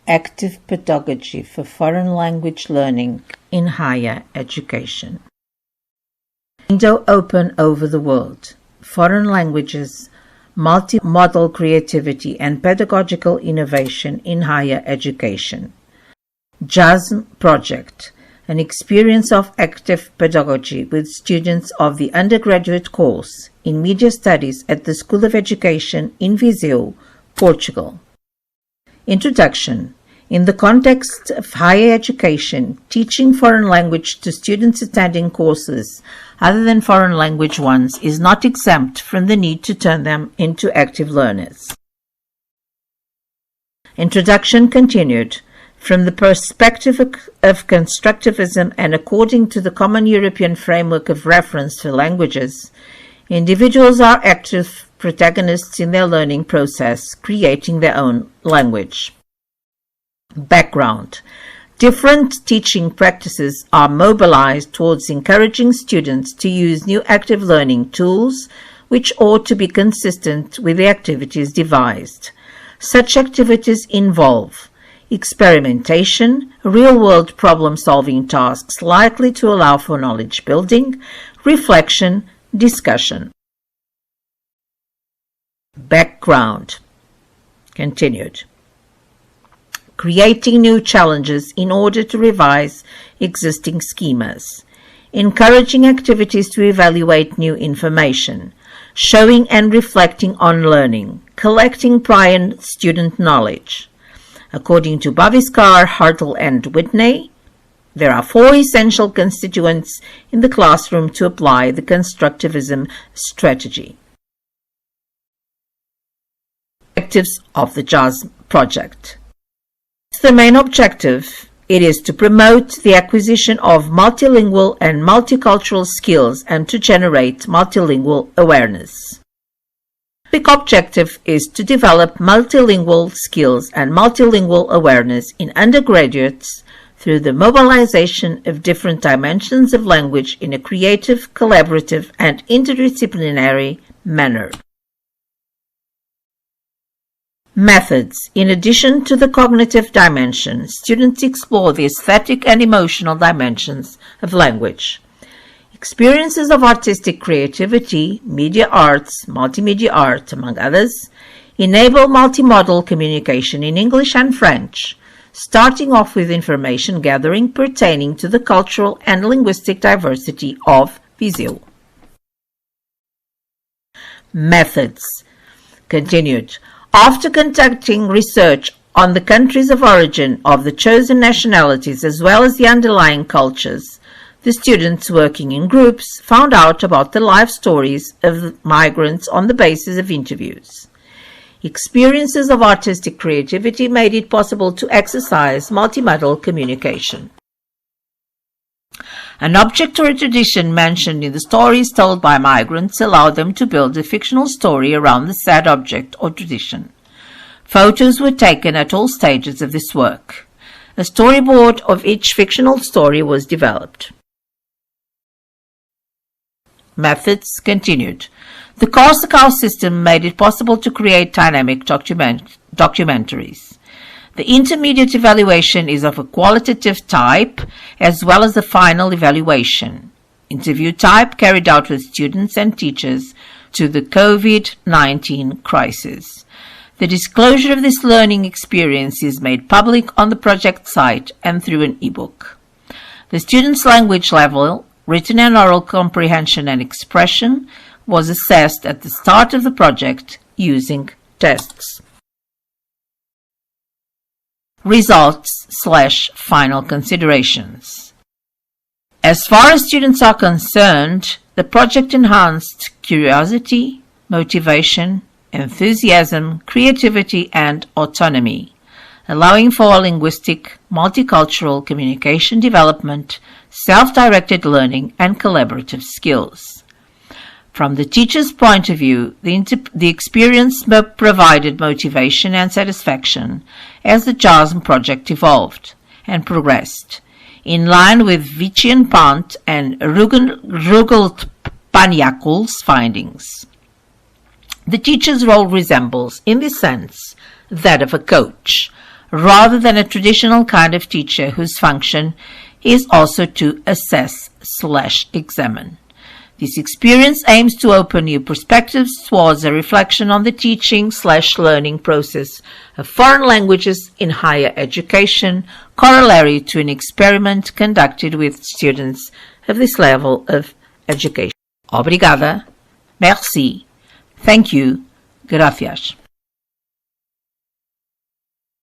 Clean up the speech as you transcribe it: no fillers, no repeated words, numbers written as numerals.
active pedagogy for foreign language learning in higher education. Window open over the world. Foreign languages, multi-modal creativity and pedagogical innovation in higher education. JASM project, an experience of active pedagogy with students of the undergraduate course in Media Studies at the School of Education in Viseu, Portugal. Introduction. In the context of higher education, teaching foreign language to students attending courses other than foreign language ones is not exempt from the need to turn them into active learners. Introduction continued. From the perspective of constructivism and according to the Common European Framework of Reference for Languages, individuals are active protagonists in their learning process, creating their own language. Background. Different teaching practices are mobilized towards encouraging students to use new active learning tools, which ought to be consistent with the activities devised. Such activities involve experimentation, real-world problem-solving tasks likely to allow for knowledge building, reflection, discussion. Background. Continued. Creating new challenges in order to revise existing schemas. Encouraging activities to evaluate new information. Showing and reflecting on learning. Collecting prior student knowledge. According to Baviskar, Hartle, and Whitney, there are 4 essential constituents in the classroom to apply the constructivism strategy. Objectives of the JASM project. The main objective, it is to promote the acquisition of multilingual and multicultural skills and to generate multilingual awareness. The objective is to develop multilingual skills and multilingual awareness in undergraduates through the mobilization of different dimensions of language in a creative, collaborative, and interdisciplinary manner. Methods. In addition to the cognitive dimension, students explore the aesthetic and emotional dimensions of language. Experiences of artistic creativity, media arts, multimedia art, among others, enable multimodal communication in English and French, starting off with information gathering pertaining to the cultural and linguistic diversity of Viseu. Methods. Continued. After conducting research on the countries of origin of the chosen nationalities as well as the underlying cultures, the students working in groups found out about the life stories of migrants on the basis of interviews. Experiences of artistic creativity made it possible to exercise multimodal communication. An object or a tradition mentioned in the stories told by migrants allowed them to build a fictional story around the said object or tradition. Photos were taken at all stages of this work. A storyboard of each fictional story was developed. Methods continued. The Corsical system made it possible to create dynamic documentaries. The intermediate evaluation is of a qualitative type as well as the final evaluation. Interview type carried out with students and teachers to the COVID-19 crisis. The disclosure of this learning experience is made public on the project site and through an e-book. The students' language level, written and oral comprehension and expression, was assessed at the start of the project using tests. Results/final considerations. As far as students are concerned, the project enhanced curiosity, motivation, enthusiasm, creativity, and autonomy, allowing for linguistic, multicultural communication development, self-directed learning, and collaborative skills. From the teacher's point of view, the experience provided motivation and satisfaction as the JASM project evolved and progressed, in line with Vician-Pant and Rugelt-Paniakul's findings. The teacher's role resembles, in this sense, that of a coach, rather than a traditional kind of teacher whose function is also to assess/examine. This experience aims to open new perspectives towards a reflection on the teaching/learning process of foreign languages in higher education, corollary to an experiment conducted with students of this level of education. Obrigada, merci, thank you, gracias.